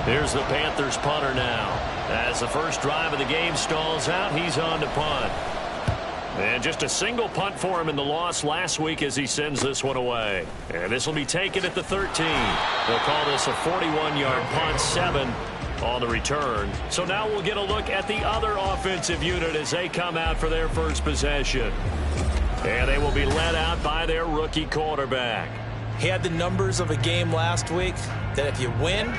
Here's the Panthers punter now. As the first drive of the game stalls out, he's on to punt. And just a single punt for him in the loss last week as he sends this one away. And this will be taken at the 13. They'll call this a 41-yard punt, 7 on the return. So now we'll get a look at the other offensive unit as they come out for their first possession. And they will be led out by their rookie quarterback. He had the numbers of a game last week that if you win,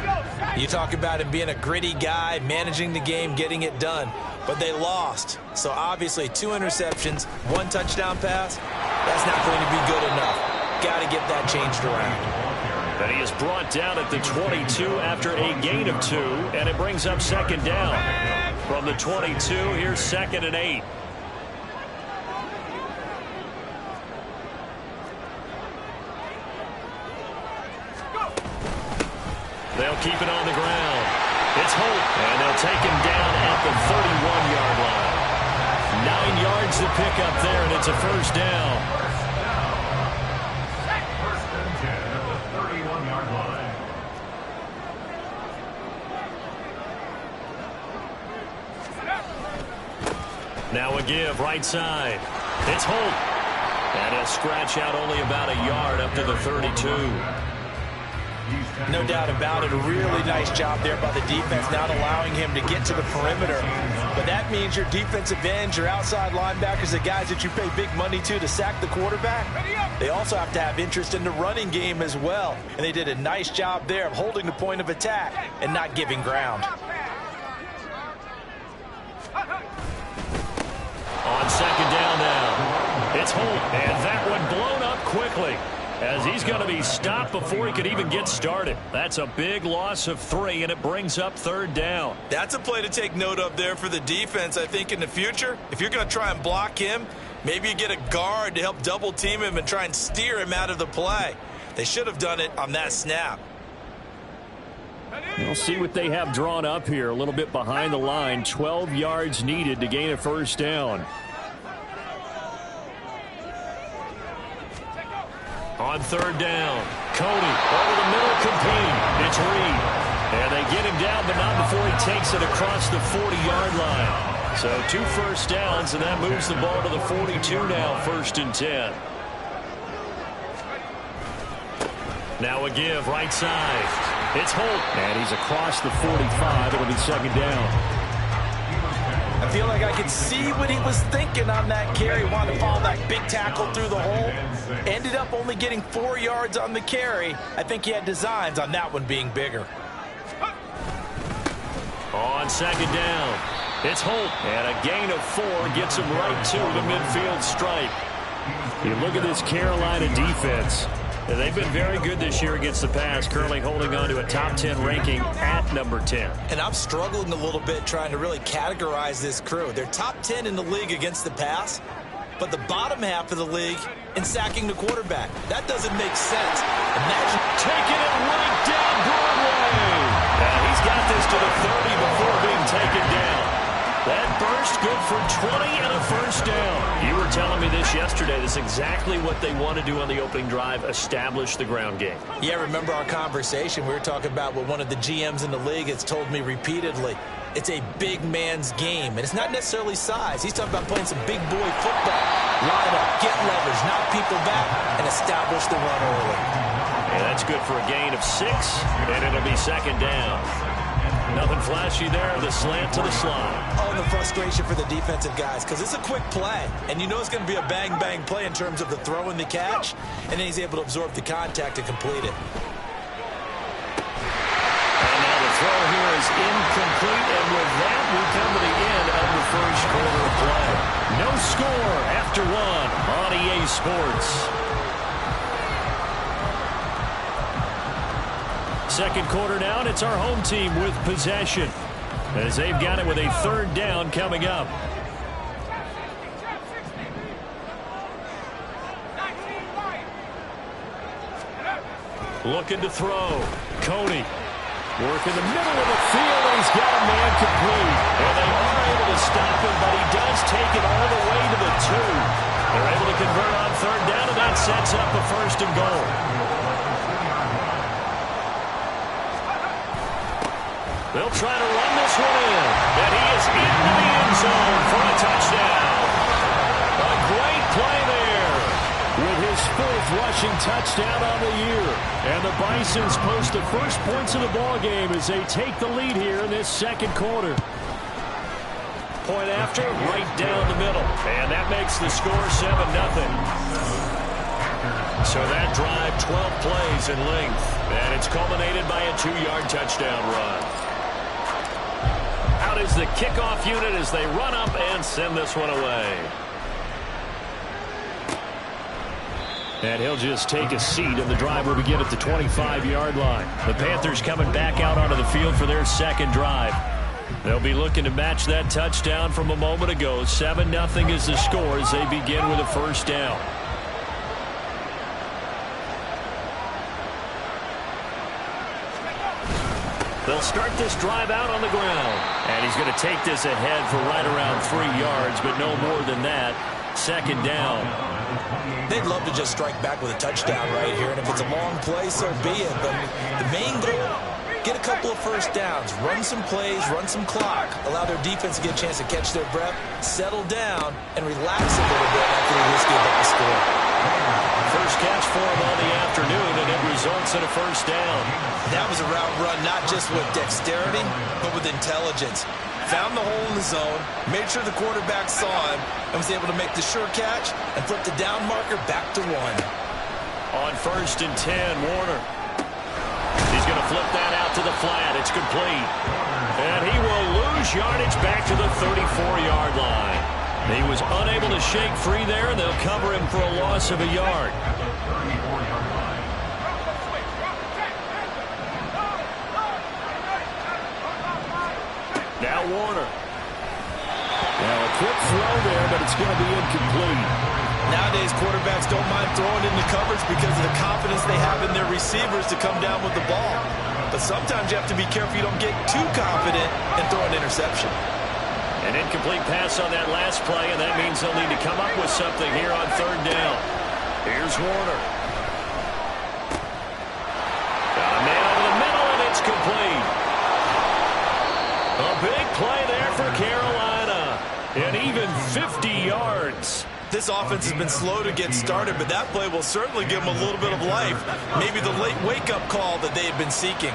you talk about him being a gritty guy, managing the game, getting it done. But they lost. So obviously 2 interceptions, 1 touchdown pass, that's not going to be good enough. Got to get that changed around. And he is brought down at the 22 after a gain of 2, and it brings up second down. From the 22, here's 2nd and 8. They'll keep it on the ground. It's Holt, and they'll take him down at the 31-yard line. 9 yards to pick up there, and it's a first down. Now a give, right side. It's Holt. And he'll scratch out only about a yard up to the 32. No doubt about it. A really nice job there by the defense, not allowing him to get to the perimeter. But that means your defensive ends, your outside linebackers, the guys that you pay big money to sack the quarterback, they also have to have interest in the running game as well. And they did a nice job there of holding the point of attack and not giving ground. On second down now, it's Holt, and that one blown up quickly, as he's going to be stopped before he could even get started. That's a big loss of 3, and it brings up third down. That's a play to take note of there for the defense, I think, in the future. If you're going to try and block him, maybe you get a guard to help double team him and try and steer him out of the play. They should have done it on that snap. We'll see what they have drawn up here. A little bit behind the line. 12 yards needed to gain a first down. On third down, Cody over the middle, complete. It's Reed. And they get him down, but not before he takes it across the 40-yard line. So 2 first downs, and that moves the ball to the 42 now, 1st and 10. Now a give, right side. It's Holt, and he's across the 45. It'll be second down. I feel like I could see what he was thinking on that carry. Wanted to follow that big tackle through the hole. Ended up only getting 4 yards on the carry. I think he had designs on that one being bigger. On second down, it's Holt, and a gain of 4 gets him right to the midfield stripe. You look at this Carolina defense. They've been very good this year against the pass, currently holding on to a top 10 ranking at number 10. And I'm struggling a little bit trying to really categorize this crew. They're top 10 in the league against the pass, but the bottom half of the league in sacking the quarterback. That doesn't make sense. Imagine taking it right down Broadway. And he's got this to the 30 before being taken down. That burst good for 20 and a first down. You were telling me this yesterday. This is exactly what they want to do on the opening drive, establish the ground game. Yeah, remember our conversation. We were talking about what one of the GMs in the league has told me repeatedly. It's a big man's game, and it's not necessarily size. He's talking about playing some big boy football. Line up, get leverage, knock people back, and establish the run early. And that's good for a gain of 6, and it'll be second down. Nothing flashy there, the slant to the slot. Oh, and the frustration for the defensive guys, because it's a quick play, and you know it's going to be a bang-bang play in terms of the throw and the catch, and then he's able to absorb the contact and complete it. And now the throw here is incomplete, and with that, we come to the end of the first quarter of play. No score after 1 on EA Sports. Second quarter now, and it's our home team with possession, as they've got it with a third down coming up. Looking to throw. Cody work in the middle of the field, and he's got a man complete. And they are able to stop him, but he does take it all the way to the 2. They're able to convert on third down, and that sets up a 1st and goal. They'll try to run this one in. And he is into the end zone for a touchdown. A great play there. With his 4th rushing touchdown on the year. And the Bisons post the first points of the ball game as they take the lead here in this second quarter. Point after, right down the middle. And that makes the score 7-0. So that drive, 12 plays in length. And it's culminated by a 2-yard touchdown run. Out is the kickoff unit as they run up and send this one away. And he'll just take a seat, and the drive will begin at the 25-yard line. The Panthers coming back out onto the field for their second drive. They'll be looking to match that touchdown from a moment ago. 7-0 is the score as they begin with a first down. They'll start this drive out on the ground. And he's going to take this ahead for right around 3 yards, but no more than that. Second down. They'd love to just strike back with a touchdown right here, and if it's a long play, so be it. But the main goal, get a couple of first downs, run some plays, run some clock, allow their defense to get a chance to catch their breath, settle down, and relax a little bit after they risk about the score. First catch for him on the afternoon, and it results in a first down. That was a route run, not just with dexterity, but with intelligence. Found the hole in the zone, made sure the quarterback saw him, and was able to make the sure catch and flip the down marker back to 1. On 1st and 10, Warner. He's going to flip that out to the flat. It's complete. And he will lose yardage back to the 34-yard line. He was unable to shake free there, and they'll cover him for a loss of a yard. Now Warner. Now a quick throw there, but it's going to be incomplete. Nowadays, quarterbacks don't mind throwing into coverage because of the confidence they have in their receivers to come down with the ball. But sometimes you have to be careful you don't get too confident and throw an interception. An incomplete pass on that last play, and that means they'll need to come up with something here on 3rd down. Here's Warner. Got a man over the middle, and it's complete. A big play there for Carolina. And even 50 yards. This offense has been slow to get started, but that play will certainly give them a little bit of life. Maybe the late wake-up call that they have been seeking.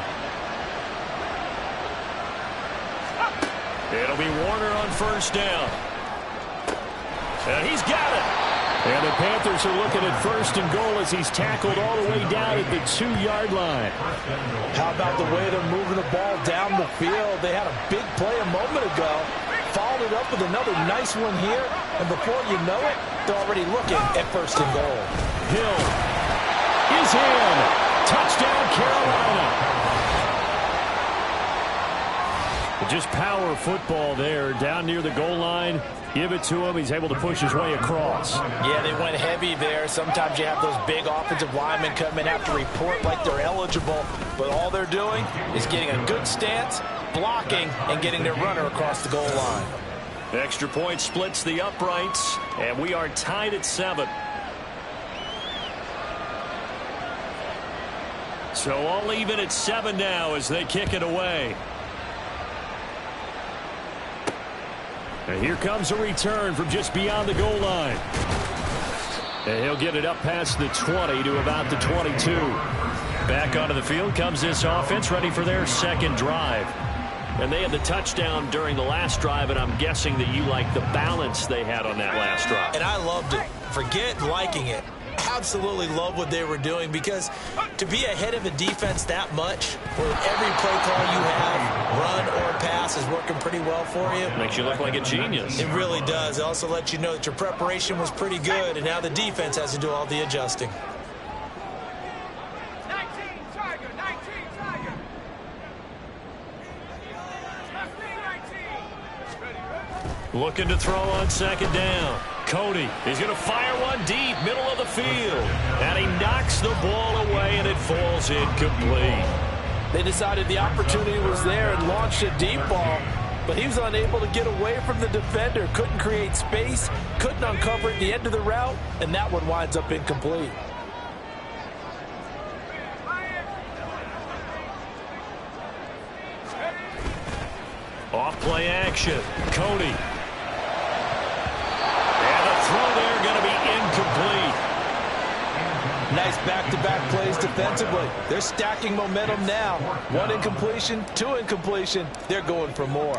It'll be Warner on 1st down. And he's got it. And the Panthers are looking at 1st and goal as he's tackled all the way down at the 2-yard line. How about the way they're moving the ball down the field? They had a big play a moment ago. Followed it up with another nice one here. And before you know it, they're already looking at 1st and goal. Hill is in. Touchdown, Carolina. Just power football there down near the goal line. Give it to him. He's able to push his way across. Yeah, they went heavy there. Sometimes you have those big offensive linemen come in, have to report like they're eligible. But all they're doing is getting a good stance, blocking, and getting their runner across the goal line. Extra point splits the uprights, and we are tied at 7. So all even at 7 now as they kick it away. And here comes a return from just beyond the goal line. And he'll get it up past the 20 to about the 22. Back onto the field comes this offense, ready for their second drive. And they had the touchdown during the last drive, and I'm guessing that you like the balance they had on that last drive. And I loved it. Forget liking it. Absolutely love what they were doing, because to be ahead of a defense that much, where every play call you have, run or pass, is working pretty well for you. Makes you look like a genius. It really does. It also lets you know that your preparation was pretty good, and now the defense has to do all the adjusting. 19, Tiger, 19, Tiger. 19. Looking to throw on 2nd down. Cody is going to fire one deep, middle of the field. And he knocks the ball away, and it falls incomplete. They decided the opportunity was there and launched a deep ball, but he was unable to get away from the defender. Couldn't create space, couldn't uncover at the end of the route, and that one winds up incomplete. Off play action. Cody. And the throw there going to be incomplete. Nice back-to-back plays defensively. They're stacking momentum now. 1 incompletion, 2 incompletion. They're going for more.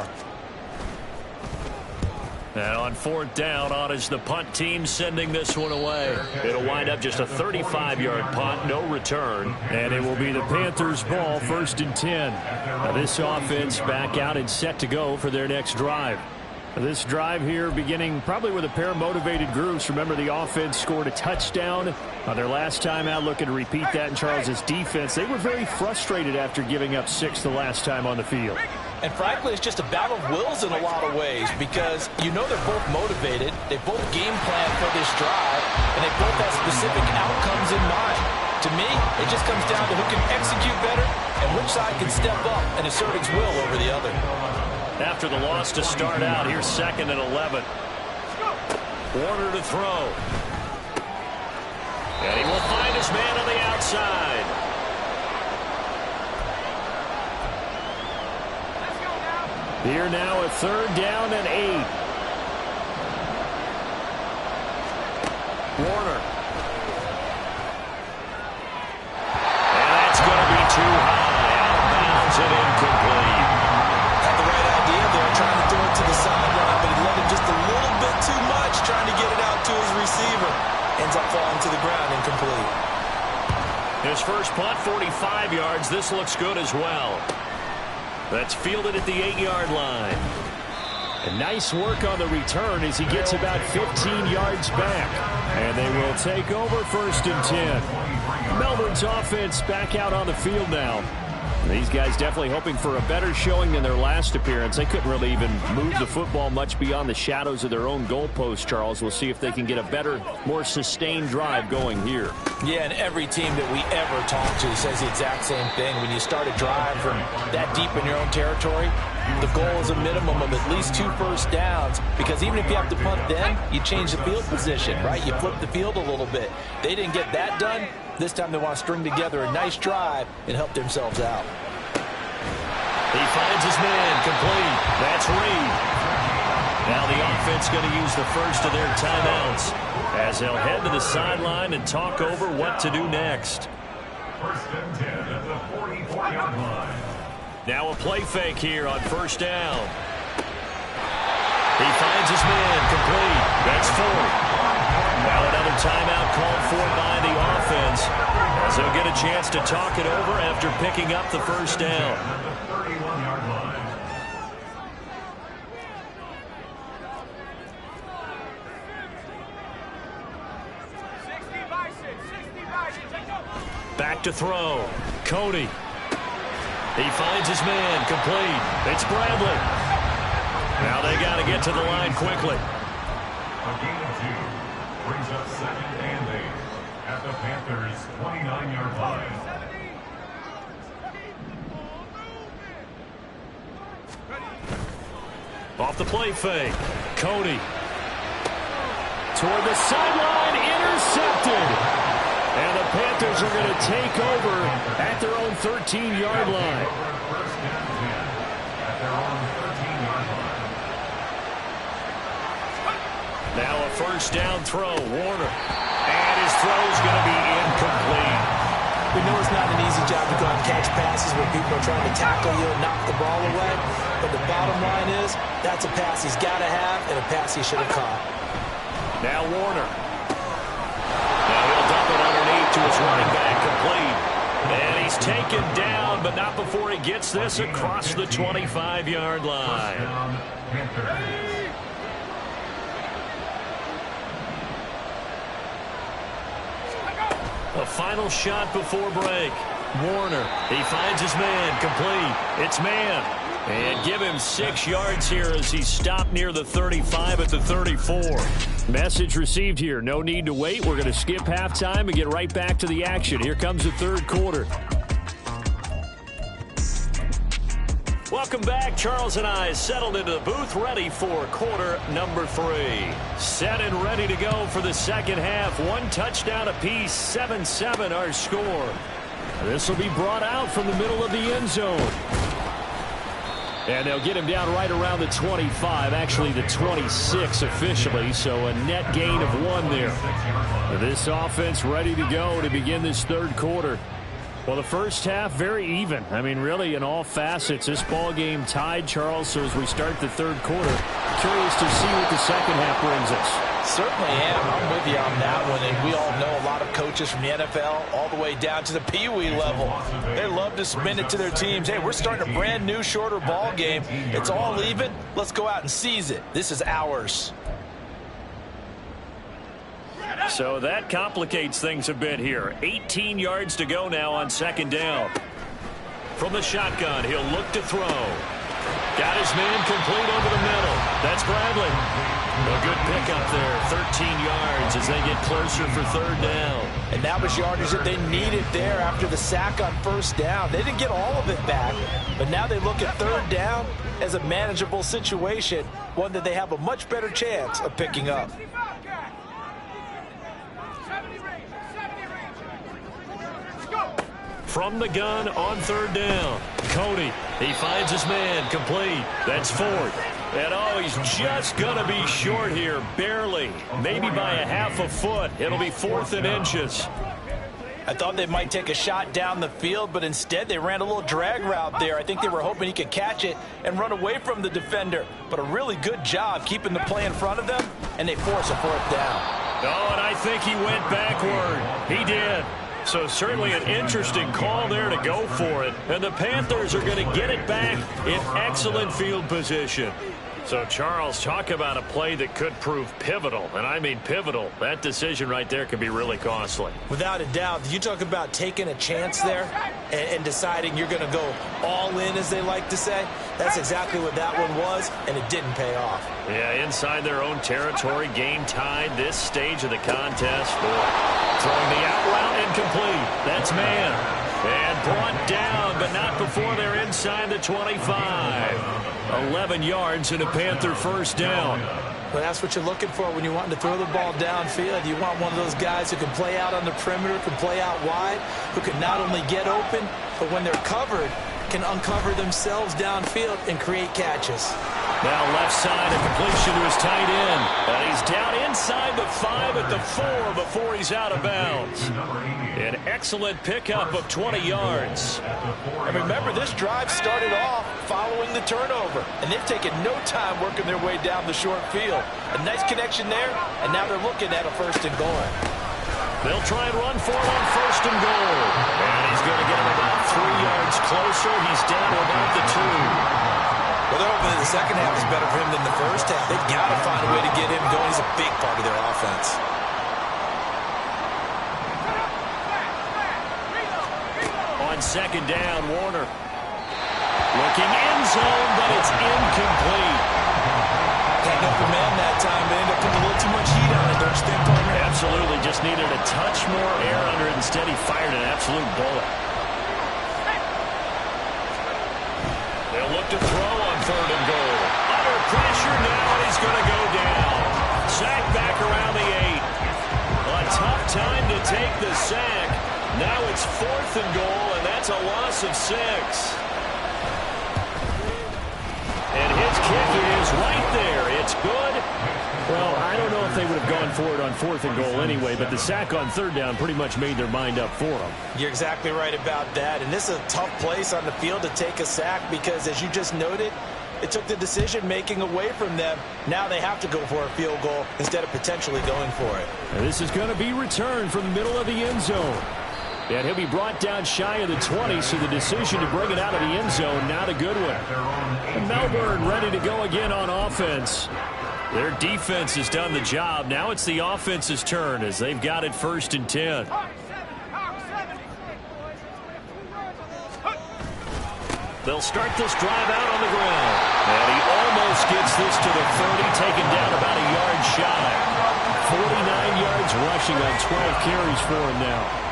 And on 4th down, on is the punt team sending this one away. It'll wind up just a 35-yard punt, no return. And it will be the Panthers' ball, 1st and 10. Now this offense back out and set to go for their next drive. This drive here beginning probably with a pair of motivated groups. Remember, the offense scored a touchdown on their last time out, looking to repeat that in Charles' defense. They were very frustrated after giving up 6 the last time on the field. And frankly, it's just a battle of wills in a lot of ways because you know they're both motivated. They both game plan for this drive, and they both have specific outcomes in mind. To me, it just comes down to who can execute better and which side can step up and assert its will over the other. After the loss to start out, here's 2nd and 11. Warner to throw. And he will find his man on the outside. Here now a 3rd down and 8. Warner. And that's going to be too high. Out of bounds and incomplete. Had the right idea there, trying to throw it to the sideline, but he let it just a little bit too much, trying to get it out to his receiver. Ends up falling to the ground, incomplete. His first punt, 45 yards. This looks good as well. That's fielded at the 8-yard line. And nice work on the return as he gets about 15 yards back. And they will take over 1st and 10. Melbourne's offense back out on the field now. These guys definitely hoping for a better showing than their last appearance. They couldn't really even move the football much beyond the shadows of their own goalpost, Charles. We'll see if they can get a better, more sustained drive going here. Yeah, and every team that we ever talk to says the exact same thing. When you start a drive from that deep in your own territory, the goal is a minimum of at least 2 first downs, because even if you have to punt then, you change the field position, right? You flip the field a little bit. They didn't get that done. This time they want to string together a nice drive and help themselves out. He finds his man, complete. That's Reed. Now the offense going to use the first of their timeouts as they'll head to the sideline and talk over what to do next. 1st and 10 at the 44-yard line. Now a play fake here on 1st down. He finds his man, complete. That's 4. Now another timeout called for by the offense as they'll get a chance to talk it over after picking up the 1st down. The 31-yard line. Back to throw. Cody. He finds his man, complete. It's Bradley. Now they got to get to the line quickly. A gain of 2 brings up 2nd and 8 at the Panthers' 29-yard line. Off the play fake. Cody. Toward the sideline, intercepted. And the Panthers are going to take over at their own 13-yard line. 1st and 10 at their own 13-yard line. Now a 1st down throw. Warner. And his throw's going to be incomplete. We know it's not an easy job to go out and catch passes when people are trying to tackle you and knock the ball away. But the bottom line is, that's a pass he's got to have and a pass he should have caught. Now Warner. Now he'll dump it underneath to his running back, complete. And he's taken down, but not before he gets this across the 25-yard line. A final shot before break. Warner, he finds his man, complete. It's man. And give him 6 yards here as he's stopped near the 35 at the 34. Message received here. No need to wait. We're going to skip halftime and get right back to the action. Here comes the 3rd quarter. Welcome back. Charles and I settled into the booth, ready for quarter number 3. Set and ready to go for the second half. 1 touchdown apiece, 7-7 our score. This will be brought out from the middle of the end zone. And they'll get him down right around the 25, actually the 26 officially, so a net gain of 1 there. This offense ready to go to begin this third quarter. Well, the first half, very even. I mean, really, in all facets, this ball game tied, Charles. So as we start the third quarter, curious to see what the second half brings us. Certainly am. I'm with you on that one. And we all know a lot of coaches from the NFL all the way down to the Pee-wee level. They love to spin it to their teams. Hey, we're starting a brand new, shorter ball game. It's all even. Let's go out and seize it. This is ours. So that complicates things a bit here. 18 yards to go now on second down. From the shotgun, he'll look to throw. Got his man complete over the middle. That's Bradley. A good pickup there, 13 yards as they get closer for third down. And that was yardage that they needed there after the sack on first down. They didn't get all of it back, but now they look at third down as a manageable situation, one that they have a much better chance of picking up. From the gun on third down. Cody, he finds his man complete. That's fourth. And oh, he's just going to be short here, barely. Maybe by a half a foot. It'll be 4th and inches. I thought they might take a shot down the field, but instead they ran a little drag route there. I think they were hoping he could catch it and run away from the defender. But a really good job keeping the play in front of them, and they force a 4th down. Oh, and I think he went backward. He did. So certainly an interesting call there to go for it. And the Panthers are going to get it back in excellent field position. So, Charles, talk about a play that could prove pivotal. And I mean pivotal. That decision right there could be really costly. Without a doubt. You talk about taking a chance there and deciding you're going to go all in, as they like to say. That's exactly what that one was, and it didn't pay off. Yeah, inside their own territory, game tied this stage of the contest. Throwing the out route incomplete. That's man. And brought down, but not before they're inside the 25. 11 yards and a Panther first down. Well, that's what you're looking for when you're wanting to throw the ball downfield. You want one of those guys who can play out on the perimeter, can play out wide, who can not only get open, but when they're covered, can uncover themselves downfield and create catches. Now left side, a completion to his tight end. And he's down inside the 5 at the 4 before he's out of bounds. An excellent pickup of 20 yards. And remember, this drive started off following the turnover. And they've taken no time working their way down the short field. A nice connection there, and now they're looking at a 1st and goal. They'll try and run for it on 1st and goal. And he's going to get him about 3 yards closer. He's down to about the 2. Well, they're hoping that the second half is better for him than the first half. They've got to find a way to get him going. He's a big part of their offense. On second down, Warner. Looking end zone, but it's incomplete. Can't open man that time. They end up putting a little too much heat on it, don't you think, partner? Absolutely. Just needed a touch more air under it. Instead, he fired an absolute bullet. They'll look to throw on 3rd and goal. Under pressure now, and he's going to go down. Sack back around the 8. A tough time to take the sack. Now it's 4th and goal, and that's a loss of 6. And his kick is right there. It's good. Well, I don't know if they would have gone for it on 4th and goal anyway, but the sack on 3rd down pretty much made their mind up for them. You're exactly right about that. And this is a tough place on the field to take a sack because, as you just noted, it took the decision-making away from them. Now they have to go for a field goal instead of potentially going for it. And this is going to be returned from the middle of the end zone. And he'll be brought down shy of the 20, so the decision to bring it out of the end zone, not a good one. And Melbourne ready to go again on offense. Their defense has done the job. Now it's the offense's turn as they've got it 1st and 10. They'll start this drive out on the ground. And he almost gets this to the 30, taken down about a yard shy. 49 yards rushing on 12 carries for him now.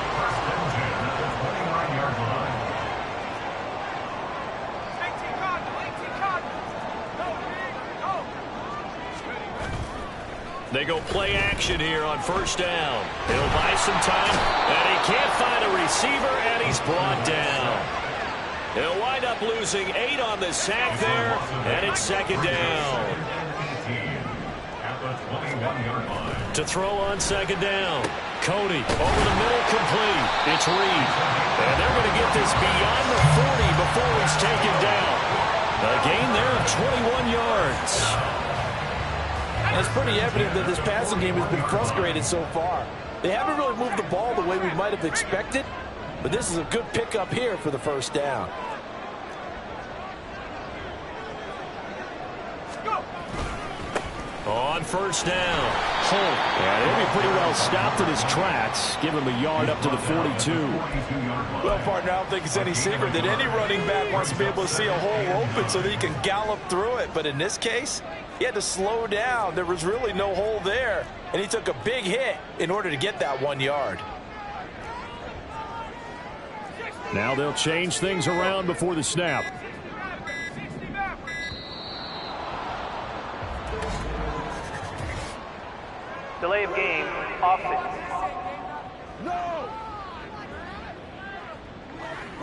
They go play action here on 1st down. He'll buy some time, and he can't find a receiver, and he's brought down. He'll wind up losing 8 on the sack there, and it's second down. At the 21-yard line. To throw on second down. Cody over the middle, complete. It's Reed. And they're going to get this beyond the 40 before he's taken down. A gain there of 21 yards. And it's pretty evident that this passing game has been frustrated so far. They haven't really moved the ball the way we might have expected, but this is a good pickup here for the first down. On first down, Holt. And he'll be pretty well stopped in his tracks. Give him a yard up to the 42. Well, partner, I don't think it's any secret that any running back wants to be able to see a hole open so that he can gallop through it. But in this case, he had to slow down. There was really no hole there, and he took a big hit in order to get that 1 yard. Now they'll change things around before the snap. Delay of game, offense.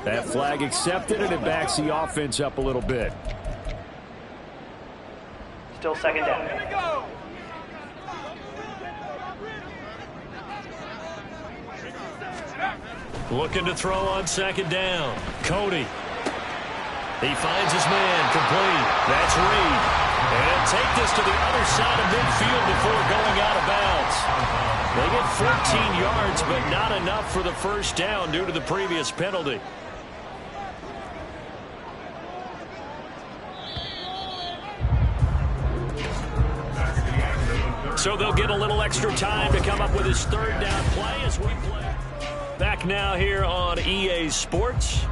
That flag accepted, and it backs the offense up a little bit. Still second down. Looking to throw on second down. Cody. He finds his man, complete. That's Reed. And take this to the other side of midfield before going out of bounds. They get 14 yards, but not enough for the first down due to the previous penalty. So they'll get a little extra time to come up with his third down play as we play. Back now here on EA Sports.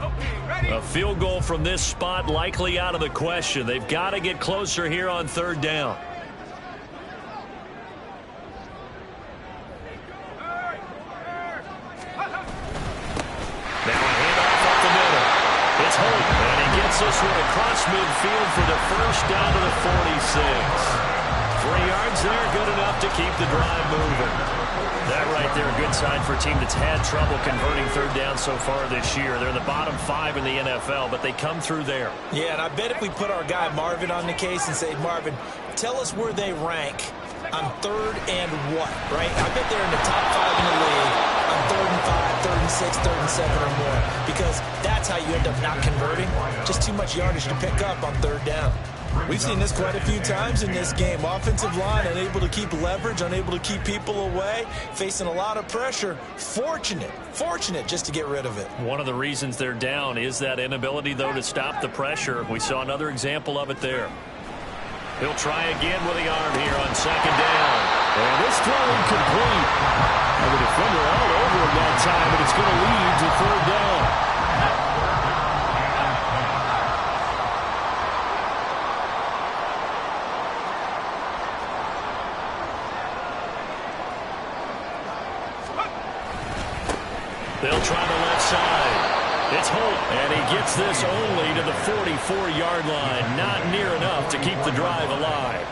A field goal from this spot likely out of the question. They've got to get closer here on third down. Now a handoff up the middle. It's Holt, and he gets this one across midfield for the first down to the 46. 3 yards there, good enough to keep the drive moving. That right there, a good sign for a team that's had trouble converting third down so far this year. They're in the bottom 5 in the NFL, but they come through there. Yeah, and I bet if we put our guy Marvin on the case and say, Marvin, tell us where they rank on third and what, right? I bet they're in the top 5 in the league on third and 5, third and 6, third and 7 or more, because that's how you end up not converting. Just too much yardage to pick up on third down. We've seen this quite a few times in this game. Offensive line unable to keep leverage, unable to keep people away, facing a lot of pressure. Fortunate just to get rid of it. One of the reasons they're down is that inability, though, to stop the pressure. We saw another example of it there. He'll try again with the arm here on second down. And this throw incomplete. And the defender all over him that time, but it's going to lead to third down. They'll try the left side. It's Holt, and he gets this only to the 44-yard line. Not near enough to keep the drive alive.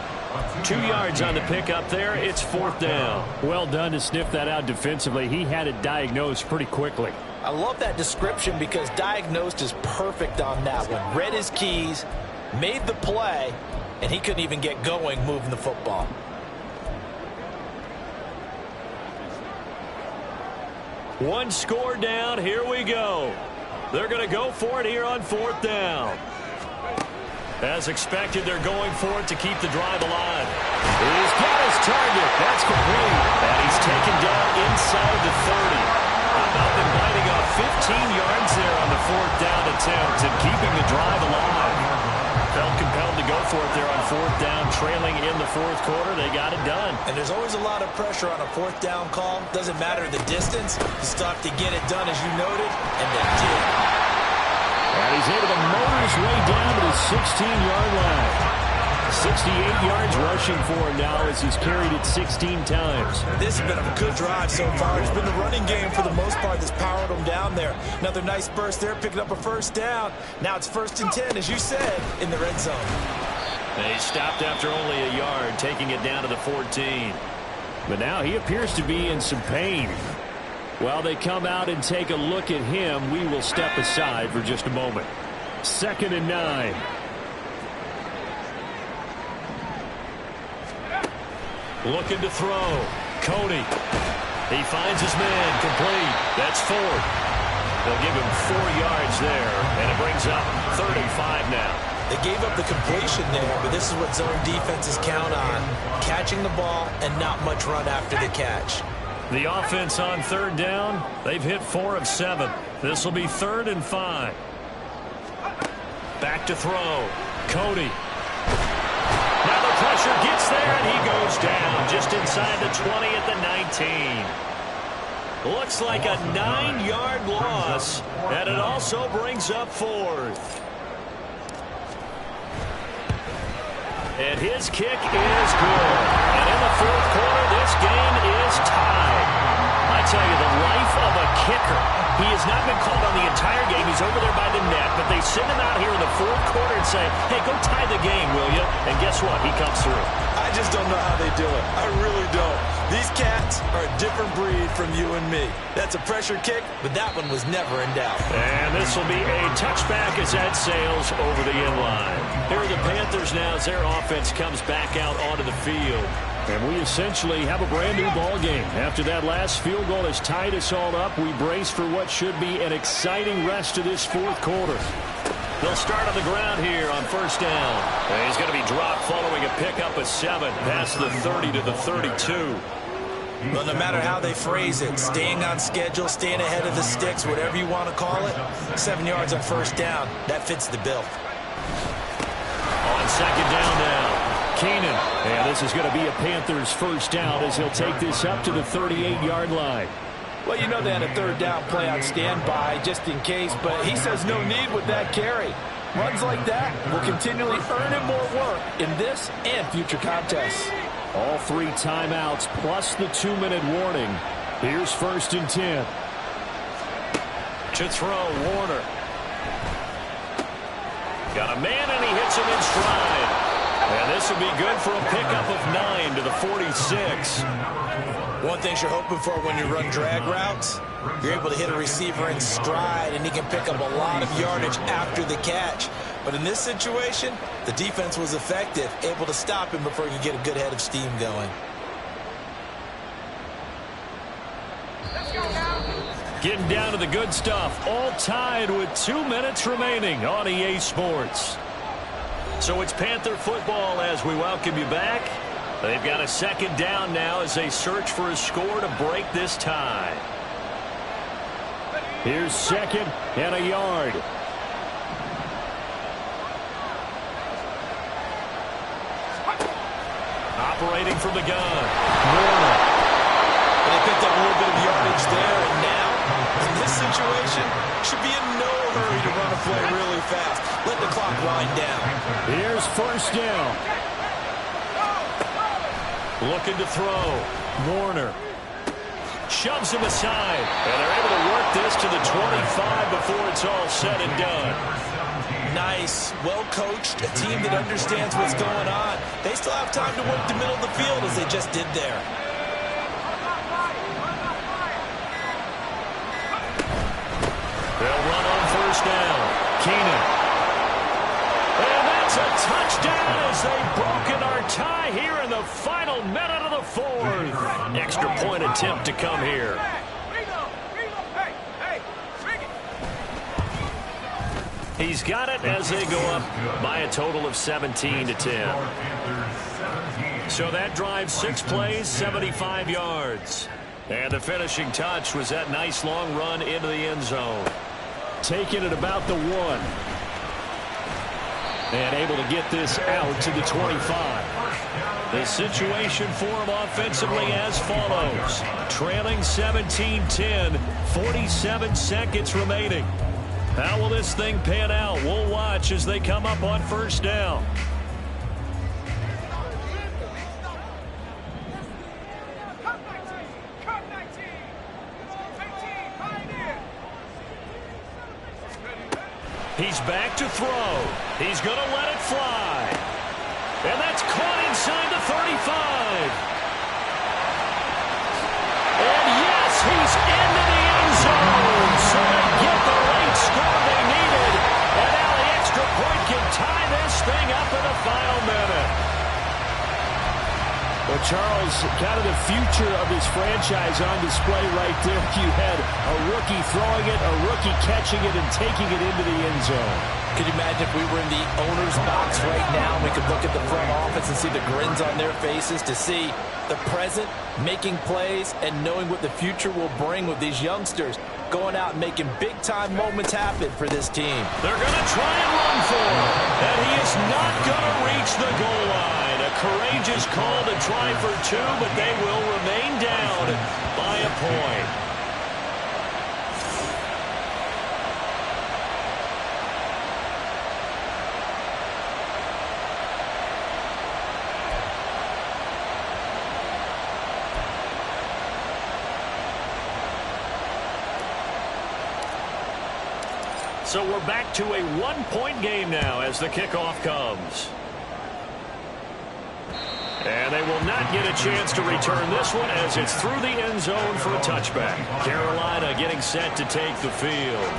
2 yards on the pickup there. It's fourth down. Well done to sniff that out defensively. He had it diagnosed pretty quickly. I love that description because diagnosed is perfect on that one. Read his keys, made the play, and he couldn't even get going moving the football. One score down. Here we go. They're going to go for it here on fourth down. As expected, they're going for it to keep the drive alive. He's got his target. That's complete. And he's taken down inside the 30. How about them biting off 15 yards there on the fourth down attempt and keeping the drive alive? Felt compelled to go for it there on fourth down, trailing in the fourth quarter. They got it done. And there's always a lot of pressure on a fourth down call. Doesn't matter the distance. You still have to get it done, as you noted, and they did. And he's able to motor his way down to the 16-yard line. 68 yards rushing for him now as he's carried it 16 times. This has been a good drive so far. It's been the running game for the most part that's powered them down there. Another nice burst there, picking up a first down. Now it's 1st and 10, as you said, in the red zone. They stopped after only a yard, taking it down to the 14. But now he appears to be in some pain. While they come out and take a look at him, we will step aside for just a moment. 2nd and 9. Looking to throw. Cody. He finds his man. Complete. That's 4. They'll give him 4 yards there, and it brings up 3rd and 5 now. They gave up the completion there, but this is what zone defenses count on. Catching the ball and not much run after the catch. The offense on 3rd down, they've hit 4 of 7. This will be 3rd and 5. Back to throw. Cody. Now the pressure gets there, and he goes down just inside the 20 at the 19. Looks like a 9-yard loss, and it also brings up 4th. And his kick is good. And in the 4th quarter, this game is tied. I tell you, the life of a kicker. He has not been called on the entire game. He's over there by the net, but they send him out here in the 4th quarter and say, hey, go tie the game, will you? And guess what? He comes through. I just don't know how they do it. I really don't. These cats are a different breed from you and me. That's a pressure kick, but that one was never in doubt. And this will be a touchback as that sails over the end line. Here are the Panthers now as their offense comes back out onto the field. And we essentially have a brand new ball game. After that last field goal has tied us all up, we brace for what should be an exciting rest of this 4th quarter. They'll start on the ground here on 1st down. And he's going to be dropped following a pickup of 7 past the 30 to the 32. Well, no matter how they phrase it, staying on schedule, staying ahead of the sticks, whatever you want to call it, 7 yards on 1st down, that fits the bill. On 2nd down now. Keenan. And this is going to be a Panthers 1st down as he'll take this up to the 38-yard line. Well, you know they had a 3rd down play on standby just in case, but he says no need with that carry. Runs like that will continually earn him more work in this and future contests. All 3 timeouts plus the 2-minute warning. Here's 1st and 10. To throw, Warner. Got a man, and he hits him in stride. And this will be good for a pickup of 9 to the 46. One thing you're hoping for when you run drag routes, you're able to hit a receiver in stride, and he can pick up a lot of yardage after the catch. But in this situation, the defense was effective, able to stop him before he could get a good head of steam going. Getting down to the good stuff, all tied with 2 minutes remaining on EA Sports. So it's Panther football as we welcome you back. They've got a 2nd down now as they search for a score to break this tie. Here's 2nd and a yard. Operating from the gun. Warner. And they picked up a little bit of yardage there, and now, in this situation, should be in no hurry to run a play really fast. Let the clock wind down. Here's 1st down. Looking to throw. Warner. Shoves him aside. And they're able to work this to the 25 before it's all said and done. Nice, well-coached, a team that understands what's going on. They still have time to work the middle of the field as they just did there. They'll run on 1st down. Keenan. And that's a touchdown as they've broken our tie here in the final minute of the 4th. Extra point attempt to come here. He's got it as they go up by a total of 17 to 10. So that drives 6 plays, 75 yards. And the finishing touch was that nice long run into the end zone. Taking it about the 1. And able to get this out to the 25. The situation for him offensively as follows. Trailing 17-10, 47 seconds remaining. How will this thing pan out? We'll watch as they come up on 1st down. He's back to throw. He's going to let it fly. And that's caught inside the 35. And yes, he's into the end zone. So they get the late score they needed. And now the tie this thing up in the final minute. Well, Charles, kind of the future of this franchise on display right there. You had a rookie throwing it, a rookie catching it, and taking it into the end zone. Could you imagine if we were in the owner's box right now, we could look at the front office and see the grins on their faces, to see the present making plays and knowing what the future will bring with these youngsters going out and making big-time moments happen for this team. They're going to try and run for him, and he is not going to reach the goal line. A courageous call to try for two, but they will remain down by a point. So we're back to a one-point game now as the kickoff comes. And they will not get a chance to return this one as it's through the end zone for a touchback. Carolina getting set to take the field.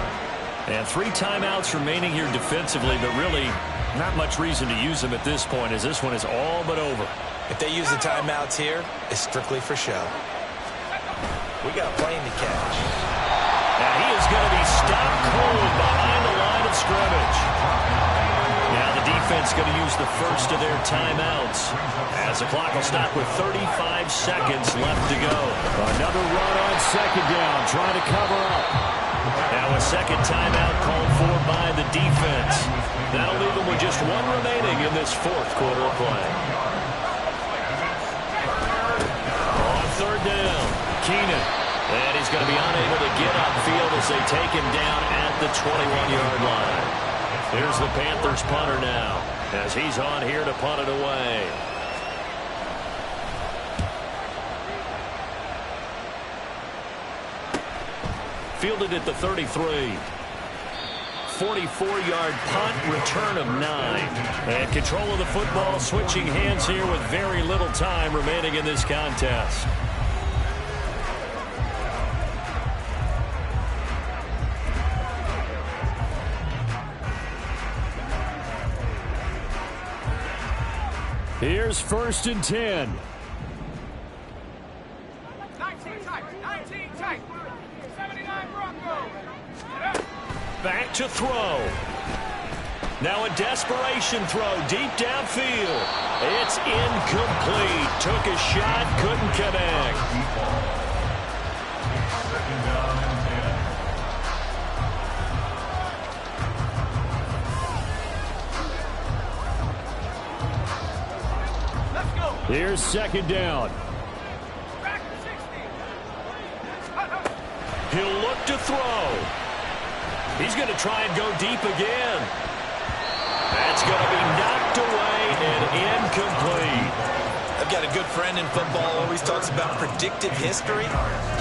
And 3 timeouts remaining here defensively, but really not much reason to use them at this point as this one is all but over. If they use the timeouts here, it's strictly for show. We got a plane to catch. And he is going to be stopped cold behind the line of scrimmage. Now the defense going to use the first of their timeouts as the clock will stop with 35 seconds left to go. Another run on second down, trying to cover up. Now a second timeout called for by the defense. That'll leave them with just one remaining in this fourth quarter of play. On third down, Keenan. And he's going to be unable to get upfield as they take him down at the 21-yard line. Here's the Panthers punter now as he's on here to punt it away. Fielded at the 33. 44-yard punt, return of 9. And control of the football, switching hands here with very little time remaining in this contest. Here's 1st and 10. 19 tight. 19 tight. 79 Broncos. Back to throw. Now a desperation throw deep downfield. It's incomplete. Took a shot, couldn't connect. Second down and 10. Let's go. Here's 2nd down. Back to 60. He'll look to throw. He's going to try and go deep again. That's going to be knocked away and incomplete. I've got a good friend in football, always talks about predictive history.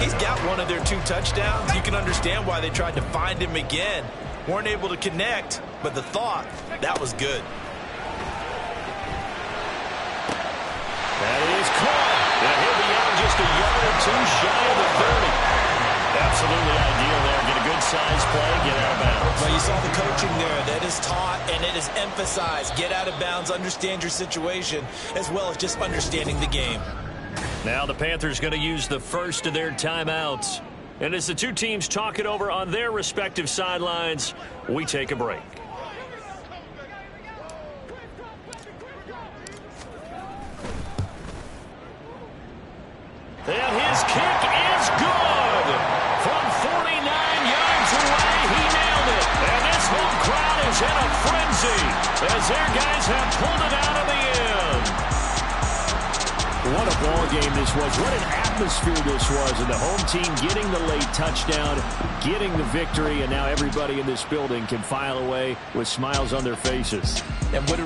He's got one of their 2 touchdowns. You can understand why they tried to find him again. Weren't able to connect, but the thought, that was good. That is caught. And he'll be out just a yard or 2 shy of the 30. Absolutely ideal there. Get a good size play, get out of bounds. Well, you saw the coaching there. That is taught and it is emphasized. Get out of bounds, understand your situation, as well as just understanding the game. Now the Panthers going to use the first of their timeouts. And as the 2 teams talk it over on their respective sidelines, we take a break. And his kick is good. From 49 yards away, he nailed it. And this home crowd is in a frenzy as their guys have pulled it out of the end. What a ball game this was. What an atmosphere this was. And the home team getting the late touchdown, getting the victory, and now everybody in this building can file away with smiles on their faces. And what a